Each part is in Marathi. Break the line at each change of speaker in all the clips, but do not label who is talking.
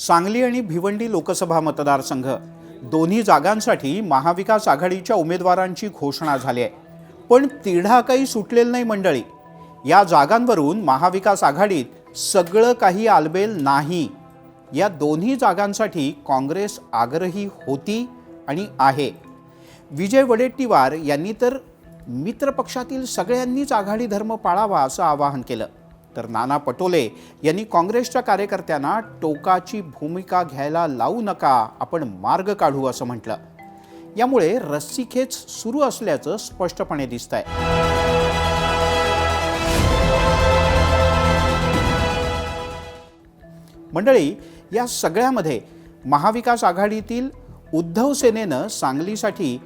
सांगली आणि भिवंडी लोकसभा मतदारसंघ दोन्ही जागांसाठी महाविकास आघाडीच्या उमेदवारांची घोषणा झाली आहे. पण तिढा काही सुटलेला नाही मंडळी. या जागांवरून महाविकास आघाडीत सगळं काही आलबेल नाही. या दोन्ही जागांसाठी काँग्रेस आग्रही होती आणि आहे. विजय वडेट्टीवार यांनी तर मित्रपक्षातील सगळ्यांनीच आघाडी धर्म पाळावा असं आवाहन केलं. तर नाना पटोले यांनी काँग्रेसच्या कार्यकर्त्यांना टोकाची भूमिका घ्यायला लावू नका, आपण मार्ग काढू असं म्हटलं. यामुळे रस्सीखेच सुरू असल्याचं स्पष्टपणे दिसतंय. मंडळी, या सगळ्यामध्ये महाविकास आघाडीतील उद्धव सेनेनं सांगलीसाठी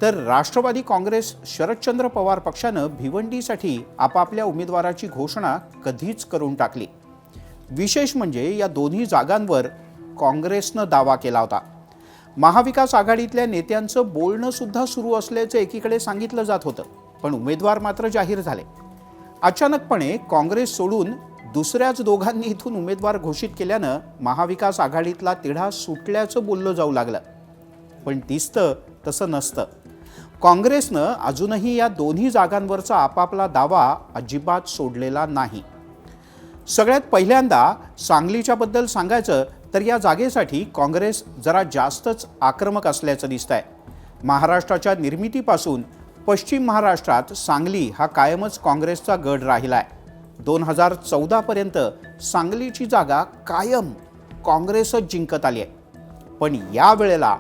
तर राष्ट्रवादी काँग्रेस शरदचंद्र पवार पक्षानं भिवंडीसाठी आपापल्या उमेदवाराची घोषणा कधीच करून टाकली. विशेष म्हणजे या दोन्ही जागांवर काँग्रेसनं दावा केला होता. महाविकास आघाडीतल्या नेत्यांचं बोलणं सुद्धा सुरू असल्याचं एकीकडे सांगितलं जात होतं, पण उमेदवार मात्र जाहीर झाले. अचानकपणे काँग्रेस सोडून दुसऱ्याच दोघांनी इथून उमेदवार घोषित केल्यानं महाविकास आघाडीतला तिढा सुटल्याचं बोललं जाऊ लागलं. पण दिसतं तसं नसतं. काँग्रेसनं अजूनही या दोन्ही जागांवरचा आपापला दावा अजिबात सोडलेला नाही. सगळ्यात पहिल्यांदा सांगलीच्या बद्दल सांगायचं तर या जागेसाठी काँग्रेस जरा जास्तच आक्रमक असल्याचं दिसतंय. महाराष्ट्राच्या निर्मितीपासून पश्चिम महाराष्ट्रात सांगली हा कायमच काँग्रेसचा गड राहिलाय. 2014 पर्यंत सांगलीची जागा कायम काँग्रेसच जिंकत आली आहे. पण यावेळेला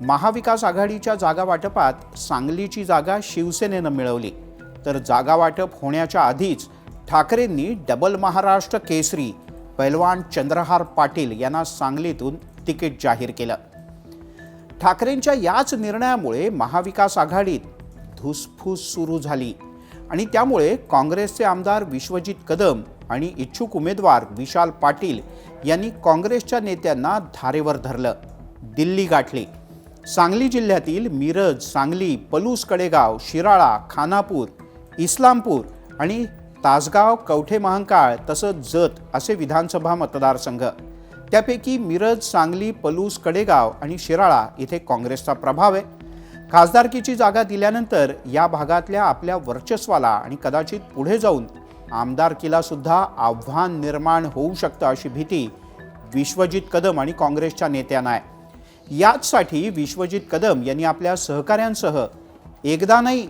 महाविकास आघाडीच्या जागा वाटपात सांगलीची जागा शिवसेनेनं मिळवली. तर जागा वाटप होण्याच्या आधीच ठाकरेंनी डबल महाराष्ट्र केसरी पैलवान चंद्रहार पाटील यांना सांगलीतून तिकीट जाहीर केलं. ठाकरेंच्या याच निर्णयामुळे महाविकास आघाडीत धुसफूस सुरू झाली आणि त्यामुळे काँग्रेसचे आमदार विश्वजित कदम आणि इच्छुक उमेदवार विशाल पाटील यांनी काँग्रेसच्या नेत्यांना धारेवर धरलं. दिल्ली गाठली. सांगली जिल्ह्यातील मिरज, सांगली, पलूस, कडेगाव, शिराळा, खानापूर, इस्लामपूर आणि तासगाव, कवठे महांकाळ तसंच जत असे विधानसभा मतदारसंघ. त्यापैकी मिरज, सांगली, पलूस, कडेगाव आणि शिराळा इथे काँग्रेसचा प्रभाव आहे. खासदारकीची जागा दिल्यानंतर या भागातल्या आपल्या वर्चस्वाला आणि कदाचित पुढे जाऊन आमदारकीला सुद्धा आव्हान निर्माण होऊ शकतं अशी भीती विश्वजित कदम आणि काँग्रेसच्या नेत्यांना आहे. याचसाठी विश्वजित कदम यांनी आपल्या सहकाऱ्यांसह एकदा नाही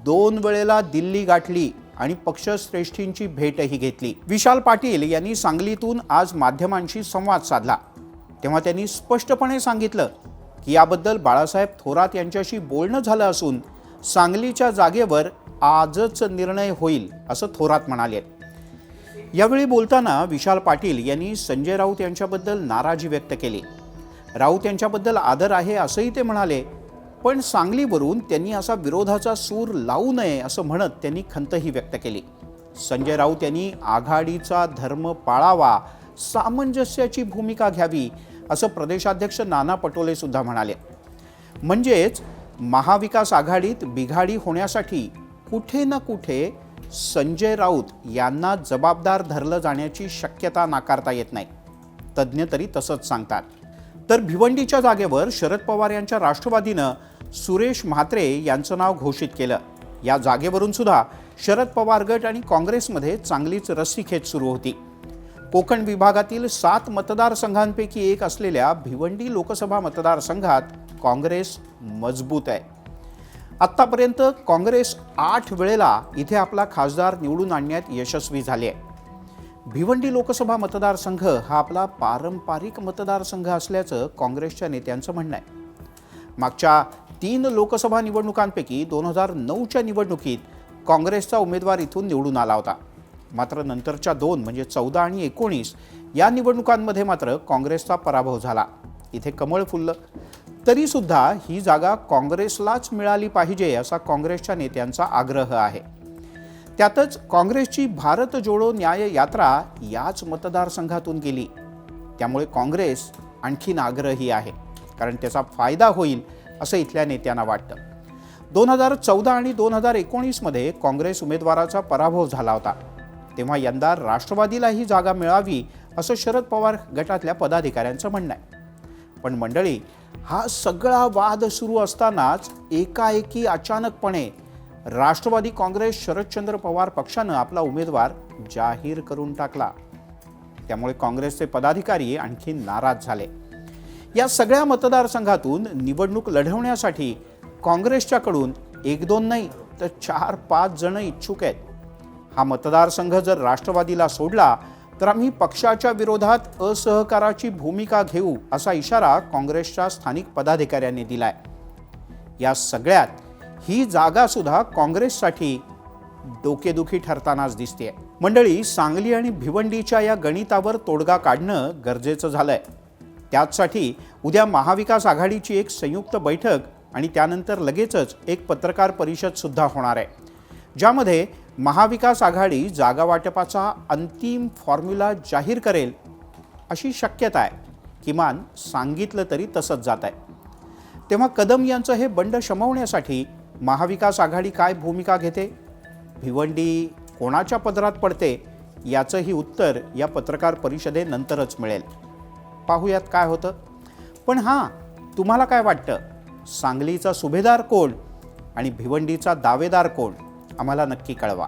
2 वेळेला दिल्ली गाठली आणि पक्षश्रेष्ठींची भेटही घेतली. विशाल पाटील यांनी सांगलीतून आज माध्यमांशी संवाद साधला. तेव्हा त्यांनी स्पष्टपणे सांगितलं की याबद्दल बाळासाहेब थोरात यांच्याशी बोलणं झालं असून सांगलीच्या जागेवर आजच निर्णय होईल असं थोरात म्हणाले. यावेळी बोलताना विशाल पाटील यांनी संजय राऊत यांच्याबद्दल नाराजी व्यक्त केली. राऊत यांच्याबद्दल आदर आहे असंही ते म्हणाले, पण सांगलीवरून त्यांनी असा विरोधाचा सूर लावू नये असं म्हणत त्यांनी खंतही व्यक्त केली. संजय राऊत यांनी आघाडीचा धर्म पाळावा, सामंजस्याची भूमिका घ्यावी असं प्रदेशाध्यक्ष नाना पटोले सुद्धा म्हणाले. म्हणजेच महाविकास आघाडीत बिघाडी होण्यासाठी कुठे ना कुठे संजय राऊत यांना जबाबदार धरलं जाण्याची शक्यता नाकारता येत नाही. तज्ज्ञ तरी तसंच सांगतात. तर भिवंडीच्या जागेवर शरद पवार यांच्या राष्ट्रवादीनं सुरेश म्हात्रे यांचं नाव घोषित केलं. या जागेवरून सुद्धा शरद पवार गट आणि काँग्रेसमध्ये चांगलीच रस्सीखेच सुरू होती. कोकण विभागातील 7 मतदारसंघांपैकी एक असलेल्या भिवंडी लोकसभा मतदारसंघात काँग्रेस मजबूत आहे. आत्तापर्यंत काँग्रेस 8 वेळेला इथे आपला खासदार निवडून आणण्यात यशस्वी झाली आहे. भिवंडी लोकसभा मतदारसंघ हा आपला पारंपरिक मतदारसंघ असल्याचं काँग्रेसच्या नेत्यांचं म्हणणं आहे. मागच्या 3 लोकसभा निवडणुकांपैकी 2009च्या निवडणुकीत काँग्रेसचा उमेदवार इथून निवडून आला होता. मात्र नंतरच्या 2 म्हणजे 14 आणि 19 या निवडणुकांमध्ये मात्र काँग्रेसचा पराभव झाला. इथे कमळ फुललं. तरीसुद्धा ही जागा काँग्रेसलाच मिळाली पाहिजे असा काँग्रेसच्या नेत्यांचा आग्रह आहे. त्यातच काँग्रेसची भारत जोडो न्याय यात्रा याच मतदारसंघातून गेली. त्यामुळे काँग्रेस आणखीन आग्रही आहे, कारण त्याचा फायदा होईल असं इथल्या नेत्यांना वाटतं. 2014 आणि 2019 मध्ये काँग्रेस उमेदवाराचा पराभव झाला होता. तेव्हा यंदा राष्ट्रवादीला ही जागा मिळावी असं शरद पवार गटातल्या पदाधिकाऱ्यांचं म्हणणं आहे. पण मंडळी, हा सगळा वाद सुरू असतानाच एकाएकी अचानकपणे राष्ट्रवादी काँग्रेस शरदचंद्र पवार पक्षानं आपला उमेदवार जाहीर करून टाकला. त्यामुळे काँग्रेसचे पदाधिकारी आणखी नाराज झाले. या सगळ्या मतदारसंघातून निवडणूक लढवण्यासाठी काँग्रेसच्याकडून 1-2 नाही तर 4-5 जण इच्छुक आहेत. हा मतदारसंघ जर राष्ट्रवादीला सोडला तर आम्ही पक्षाच्या विरोधात असहकाराची भूमिका घेऊ असा इशारा काँग्रेसच्या स्थानिक पदाधिकाऱ्यांनी दिलाय. या सगळ्यात ही जागा सुद्धा काँग्रेससाठी डोकेदुखी ठरतानाच दिसतेय. मंडळी, सांगली आणि भिवंडीच्या या गणितावर तोडगा काढणं गरजेचं झालंय. त्याचसाठी उद्या महाविकास आघाडीची एक संयुक्त बैठक आणि त्यानंतर लगेचच एक पत्रकार परिषद सुद्धा होणार आहे, ज्यामध्ये महाविकास आघाडी जागा वाटपाचा अंतिम फॉर्म्युला जाहीर करेल अशी शक्यता आहे. किमान सांगितलं तरी तसंच जात आहे. तेव्हा कदम यांचं हे बंड शमवण्यासाठी महाविकास आघाडी काय भूमिका घेते, भिवंडी कोणाच्या पदरात पडते, याचंही उत्तर या पत्रकार परिषदेनंतरच मिळेल. पाहूयात काय होतं. पण हां, तुम्हाला काय वाटतं, सांगलीचा सुभेदार कोण आणि भिवंडीचा दावेदार कोण, आम्हाला नक्की कळवा.